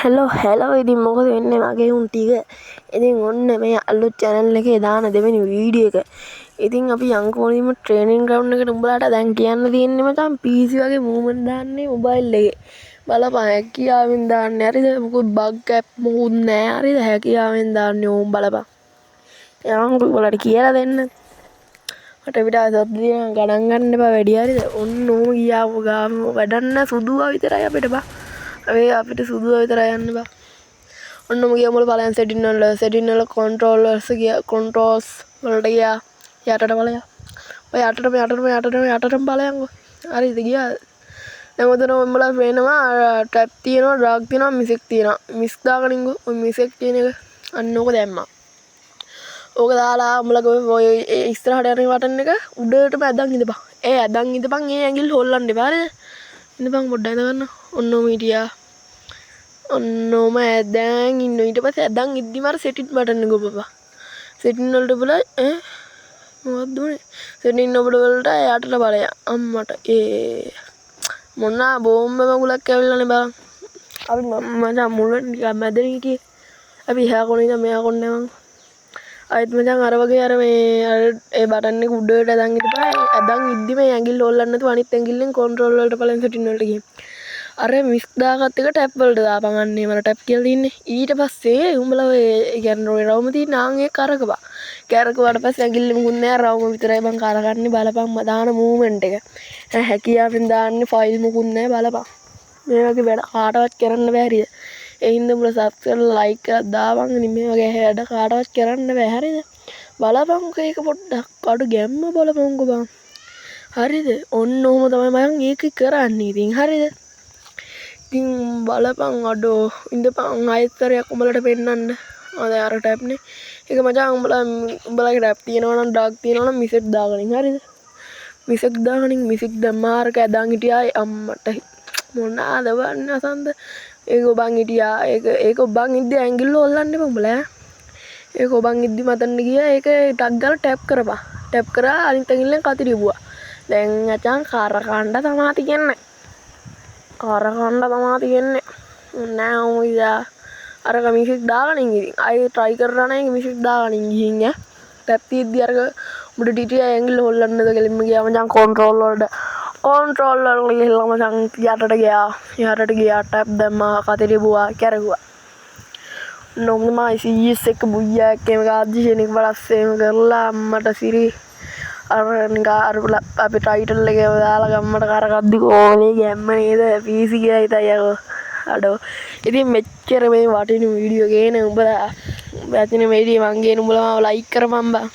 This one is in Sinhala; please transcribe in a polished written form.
හෙලෝ ඉතින් මොකද වෙන්නේ මගේ උන් ටික. ඉතින් ඔන්න මේ අලුත් channel එකේ දාන දෙවෙනි වීඩියෝ එක. ඉතින් අපි යංකෝනිම ට්‍රේනින් ග්‍රවුන්ඩ් එකට උඹලාට දැන් කියන්න තියෙන්නේ මචං PC වගේ මූව්මන්ට් දාන්නේ මොබයිල් එකේ. බලපන් හැකියාවෙන් දාන්නේ හරිද? මොකද බග් ඇප් මොකුත් නෑ හරිද? හැකියාවෙන් දාන්නේ ඕම් බලපන්. යංකෝ උඹලාට කියලා දෙන්න. මට විතර සද්දිය ගණන් ගන්න එපා වැඩි හරිද? ඔන්න ඕම ගියාම ගාම වැඩක් නෑ සුදුවා විතරයි අපිට බා. අපිට සුදුවා විතරයි යන්න බා. ඔන්න මගේ මුල බලයන් සෙටින් වල කන්ට්‍රෝලර්ස් ගියා කන්ට්‍රෝල්ස් වලට ගියා යටට බලය. ඔය යටටම බලයන්කෝ. හරිද ගියාද? දැන් උදේන උඹලා වෙනවා ටැප් තියෙනවා ඩ්‍රාග් තියෙනවා මිසෙක් තියෙනවා. මිස් දාගනින්කෝ ඔය මිසෙක් තියෙන එක අන්න ඕක දැම්මා. ඕක දාලා උඹලා ඔය ඉස්සරහට යන බටන් එක උඩටම ඇදන් ඉඳපන්. ඇදන් ඉඳපන් ඒ ඇඟිල්ල හොල්ලන්න එපා හරිද? ඉඳපන් පොඩ්ඩක් ඉඳගන්න. ඔන්නෝම හිටියා. ඔන්නෝම ඇදන් ඉන්න ඊට පස්සේ ඇදන් ඉද්දිම අර සෙටින් බටන් එක ඔබපන්. සෙටින් වලට බලයි මොකක්ද උනේ? සෙටින් වලට යටට බලය. අම්මට මොනවා බෝම්බ මගුලක් ඇවිල්ලානේ බං. අපි මචං මුල නිකන් මැදෙන හිටියේ. අපි එහා කොනේ ඉඳන් මෙහා කොනේ මං. අයිත් මචං අර වගේ අර මේ අර ඒ බටන් එක උඩට ඇදන් ඉඳපන්. ඇදන් ඉද්දිම ඇඟිල්ල හොල්ලන්න නැතුව අනිත් ඇඟිල්ලෙන් කන්ට්‍රෝල් වලට බලන් සෙටින් වලට ගිහින්. අර මිස් දාගත්ත එක ටැප් වලට දාපන් අන්නේ මර ටැප් කියලා තින්නේ. ඊට පස්සේ උඹලා ඔය කියන්නේ රවුම තියෙන ආන් එක කරකපන්. කරකුවාට පස්සේ ඇඟිල්ල මුකුත් නෑ රවුම විතරයි බං කරගන්නේ බලපන් දාන මූවමන්ට් එක. හැකියාවෙන් දාන්නේ ෆයිල් මුකුත් නෑ බලපන්. මේ වගේ වැඩ කාටවත් කරන්න බෑ හරිද? ඒ හින්දා උඹලා සබ්ස්ක්‍රයිබ් ලයික් එකක් දාපන් ඉතින් මේ වගේ වැඩ කාටවත් කරන්න බෑ හරිද? බලපන්කෝ ඒක පොඩ්ඩක් අඩු ගැම්ම බලපන්කෝ බං. හරිද? ඔන්න ඔහොම තමයි මම ඒක කරන්නේ ඉතින් හරිද? ඉතින් බලපන් අඩෝ ඉඳපන් ආයතරයක් උඹලට පෙන්නන්න. අද අර ටැප්නේ. ඒක මචං උඹලගේ ටැප් තියෙනවා නම් ඩාග් තියෙනවා නම් මිසෙක් දාගනින් හරිද? මිසෙක් දාගනින් මිසෙක් දැම්මාරක ඇදන් හිටියා අම්මට මොනාද වන්න අසන්ද? ඒක ඔබන් හිටියා ඒක ඔබන් ඉද්දි ඇඟිල්ල හොල්ලන්න එපා උඹලා. ඒක ඔබන් ඉද්දි මතන්න ගියා ඒක ටක් ගාලා ටැප් කරපන්. ටැප් කරා අනිත් ඇඟිල්ලෙන් කතිරියුවා. දැන් මචං කාරකණ්ඩ තමා තියන්නේ. කාරකණ්ඩ තමා තියන්නේ. නෑ උඹලා අර මිසෙක් දාගනින් ඉතින්. අය try කරලා නැහැ මිසෙක් දාගනින් ගිහින් ඈ. ටැප් තියද්දි අර උඹට ටිටිය ඇඟිල්ල හොල්ලන්නද ගෙලින්ම ගියා මචං කන්ට්‍රෝල් වලට. කන්ට්‍රෝල් වල ගිහලා මචං යටට ගියා. යටට ගියා ටැප් දැම්මා කතිරියුවා කැරගුවා. නොමයි CS එක බුයියා එකේම ගාද්දිෂේනික බලස්සේම කරලා අම්මට සිරි අර නිකන් අර අපි ටයිටල් එකේ දාලා ගම්මට කරකද්දි කොහොමනේ ගැම්ම නේද PC ගියා හිතයි යකෝ අඩෝ ඉතින් මෙච්චර මේ වටින වීඩියෝ ගේන උඹලා ඇතින වීඩියෝ මං ගේන උඹලා ලයික් කරපන් බං